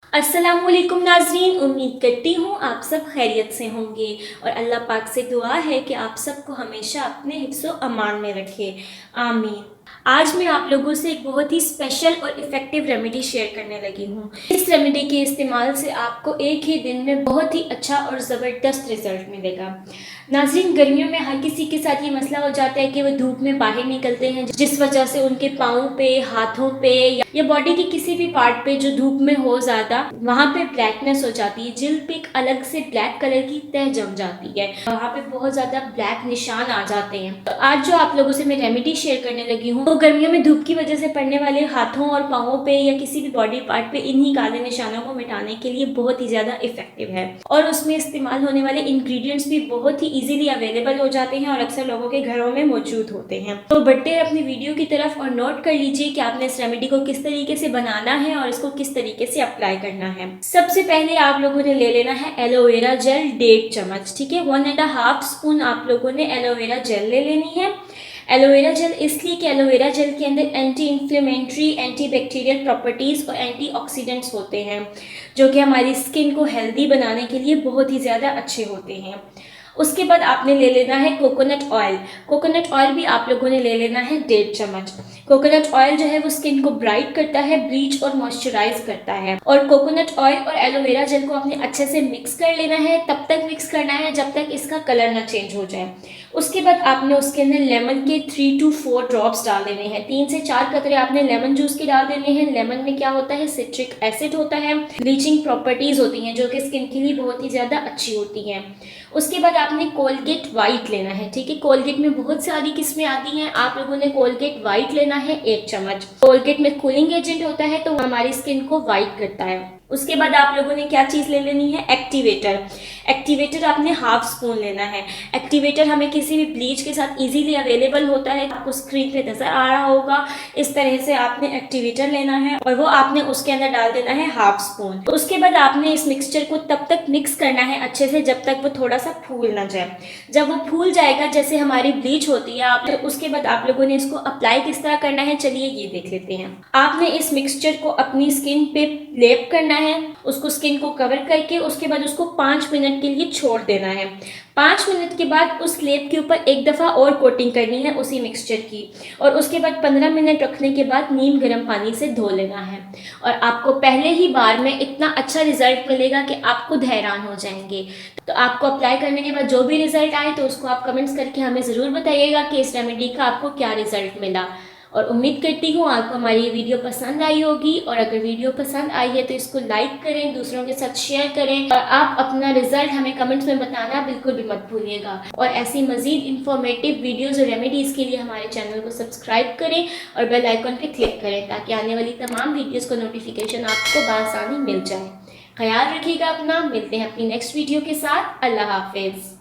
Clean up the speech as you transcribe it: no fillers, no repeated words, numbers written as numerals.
अस्सलामुअलैकुम नाज़रीन, उम्मीद करती हूँ आप सब खैरियत से होंगे और अल्लाह पाक से दुआ है कि आप सबको हमेशा अपने हिफ्ज़ व अमान में रखे। आमीन। आज मैं आप लोगों से एक बहुत ही स्पेशल और इफ़ेक्टिव रेमेडी शेयर करने लगी हूँ। इस रेमेडी के इस्तेमाल से आपको एक ही दिन में बहुत ही अच्छा और ज़बरदस्त रिज़ल्ट मिलेगा। नाज़रीन, गर्मियों में हर किसी के साथ ये मसला हो जाता है कि वो धूप में बाहर निकलते हैं, जिस वजह से उनके पाँव पे, हाथों पे या बॉडी के किसी भी पार्ट पे जो धूप में हो ज़्यादा, वहाँ पे ब्लैकनेस हो जाती है। जिल्द पे एक अलग से ब्लैक कलर की तह जम जाती है, वहाँ पे बहुत ज़्यादा ब्लैक निशान आ जाते हैं। तो आज जो आप लोगों से मैं रेमेडी शेयर करने लगी हूँ, वो गर्मियों में धूप की वजह से पड़ने वाले हाथों और पाँवों पे या किसी भी बॉडी पार्ट पे इन्हीं काले निशानों को मिटाने के लिए बहुत ही ज़्यादा इफेक्टिव है। और उसमें इस्तेमाल होने वाले इंग्रेडिएंट्स भी बहुत ही इजीली अवेलेबल हो जाते हैं और अक्सर लोगों के घरों में मौजूद होते हैं। तो बढ़ते हैं अपनी वीडियो की तरफ और नोट कर लीजिए कि आपने इस रेमेडी को किस तरीके से बनाना है और इसको किस तरीके से अप्लाई करना है। सबसे पहले आप लोगों ने ले लेना है एलोवेरा जेल 1.5 चम्मच, ठीक है। 1.5 स्पून आप लोगों ने एलोवेरा जेल ले लेनी है। एलोवेरा जेल इसलिए कि एलोवेरा जेल के अंदर anti inflammatory, anti bacterial properties और एंटीऑक्सीडेंट्स होते हैं, जो कि हमारी स्किन को हेल्दी बनाने के लिए बहुत ही ज़्यादा अच्छे होते हैं। उसके बाद आपने ले लेना है कोकोनट ऑयल। कोकोनट ऑयल भी आप लोगों ने ले लेना है 1.5 चम्मच। कोकोनट ऑयल जो है वो स्किन को ब्राइट करता है, ब्लीच और मॉइस्चराइज करता है। और कोकोनट ऑयल और एलोवेरा जेल को आपने अच्छे से मिक्स कर लेना है। तब तक मिक्स करना है जब तक इसका कलर ना चेंज हो जाए। उसके बाद आपने उसके अंदर लेमन के 3 to 4 ड्रॉप्स डाल देने हैं। 3 से 4 कतरे आपने लेमन जूस के डाल देने हैं। लेमन में क्या होता है, सिट्रिक एसिड होता है, ब्लीचिंग प्रॉपर्टीज होती हैं जो कि स्किन के लिए बहुत ही ज़्यादा अच्छी होती हैं। उसके बाद आपने कोलगेट वाइट लेना है, ठीक है। कोलगेट में बहुत सारी किस्में आती हैं, आप लोगों ने कोलगेट वाइट लेना है 1 चम्मच। कोलगेट में कूलिंग एजेंट होता है तो हमारी स्किन को वाइट करता है। उसके बाद आप लोगों ने क्या चीज़ ले लेनी है, एक्टिवेटर। एक्टिवेटर आपने 1/2 स्पून लेना है। एक्टिवेटर हमें किसी भी ब्लीच के साथ इजीली अवेलेबल होता है, आपको स्क्रीन पे नज़र आ रहा होगा। इस तरह से आपने एक्टिवेटर लेना है और वो आपने उसके अंदर डाल देना है 1/2 स्पून। तो उसके बाद आपने इस मिक्सचर को तब तक मिक्स करना है अच्छे से जब तक वो थोड़ा सा फूल ना जाए। जब वो फूल जाएगा, जैसे हमारी ब्लीच होती है, आप तो उसके बाद आप लोगों ने इसको अप्लाई किस तरह करना है, चलिए ये देख लेते हैं। आपने इस मिक्सचर को अपनी स्किन पे लेप करना है, उसको स्किन को कवर करके उसके बाद उसको 5 मिनट के लिए छोड़ देना है। 5 मिनट के बाद उस लेप के ऊपर एक दफ़ा और कोटिंग करनी है उसी मिक्सचर की और उसके बाद 15 मिनट रखने के बाद नीम गर्म पानी से धो लेना है। और आपको पहले ही बार में इतना अच्छा रिजल्ट मिलेगा कि आप खुद हैरान हो जाएंगे। तो आपको अप्लाई करने के बाद जो भी रिजल्ट आए तो उसको आप कमेंट्स करके हमें ज़रूर बताइएगा कि इस रेमेडी का आपको क्या रिजल्ट मिला। और उम्मीद करती हूँ आपको हमारी ये वीडियो पसंद आई होगी और अगर वीडियो पसंद आई है तो इसको लाइक करें, दूसरों के साथ शेयर करें और आप अपना रिजल्ट हमें कमेंट्स में बताना बिल्कुल भी मत भूलिएगा। और ऐसी मज़ीद इंफॉर्मेटिव वीडियोज़ और रेमेडीज़ के लिए हमारे चैनल को सब्सक्राइब करें और बेल आइकन पर क्लिक करें ताकि आने वाली तमाम वीडियोज़ का नोटिफिकेशन आपको बआसानी मिल जाए। ख्याल रखिएगा अपना, मिलते हैं अपनी नेक्स्ट वीडियो के साथ। अल्लाह हाफिज़।